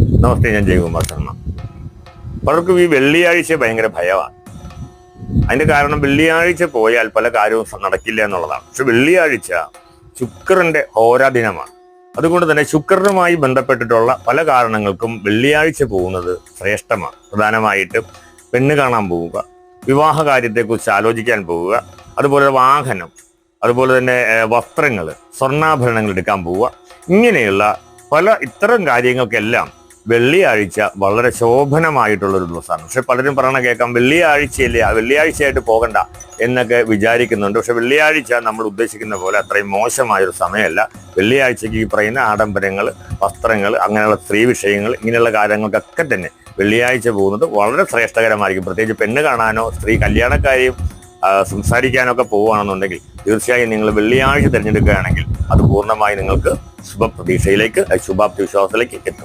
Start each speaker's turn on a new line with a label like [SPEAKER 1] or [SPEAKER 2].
[SPEAKER 1] നമസ്തേ, ഞാൻ ജയകുമാർ ശർമ്മ. പലർക്കും ഈ വെള്ളിയാഴ്ച ഭയങ്കര ഭയമാണ്. അതിന്റെ കാരണം വെള്ളിയാഴ്ച പോയാൽ പല കാര്യവും നടക്കില്ല എന്നുള്ളതാണ്. പക്ഷെ വെള്ളിയാഴ്ച ശുക്രന്റെ ഹോരാദിനമാണ്. അതുകൊണ്ട് തന്നെ ശുക്രനുമായി ബന്ധപ്പെട്ടിട്ടുള്ള പല കാരണങ്ങൾക്കും വെള്ളിയാഴ്ച പോകുന്നത് ശ്രേഷ്ഠമാണ്. പ്രധാനമായിട്ടും പെണ്ണ് കാണാൻ പോവുക, വിവാഹ കാര്യത്തെക്കുറിച്ച് ആലോചിക്കാൻ പോവുക, അതുപോലെ വാഹനം, അതുപോലെ തന്നെ വസ്ത്രങ്ങൾ, സ്വർണ്ണാഭരണങ്ങൾ എടുക്കാൻ പോവുക, ഇങ്ങനെയുള്ള ഇത്തരം കാര്യങ്ങൾക്കെല്ലാം വെള്ളിയാഴ്ച വളരെ ശോഭനമായിട്ടുള്ളൊരു ദിവസമാണ്. പക്ഷെ പലരും പറയണ കേൾക്കാം, വെള്ളിയാഴ്ചയല്ലേ, വെള്ളിയാഴ്ചയായിട്ട് പോകണ്ട എന്നൊക്കെ വിചാരിക്കുന്നുണ്ട്. പക്ഷെ വെള്ളിയാഴ്ച നമ്മൾ ഉദ്ദേശിക്കുന്ന പോലെ അത്രയും മോശമായൊരു സമയമല്ല. വെള്ളിയാഴ്ചക്ക് ഈ പറയുന്ന ആഡംബരങ്ങൾ, വസ്ത്രങ്ങൾ, അങ്ങനെയുള്ള സ്ത്രീ വിഷയങ്ങൾ, ഇങ്ങനെയുള്ള കാര്യങ്ങൾക്കൊക്കെ തന്നെ വെള്ളിയാഴ്ച പോകുന്നത് വളരെ ശ്രേഷ്ഠകരമായിരിക്കും. പ്രത്യേകിച്ച് പെണ്ണ് കാണാനോ സ്ത്രീ കല്യാണക്കാരെയും സംസാരിക്കാനൊക്കെ പോവുകയാണെന്നുണ്ടെങ്കിൽ തീർച്ചയായും നിങ്ങൾ വെള്ളിയാഴ്ച തിരഞ്ഞെടുക്കുകയാണെങ്കിൽ അത് പൂർണ്ണമായി നിങ്ങൾക്ക് ശുഭപ്രതീക്ഷയിലേക്ക്, ശുഭാപ്തി വിശ്വാസത്തിലേക്ക് എത്തും.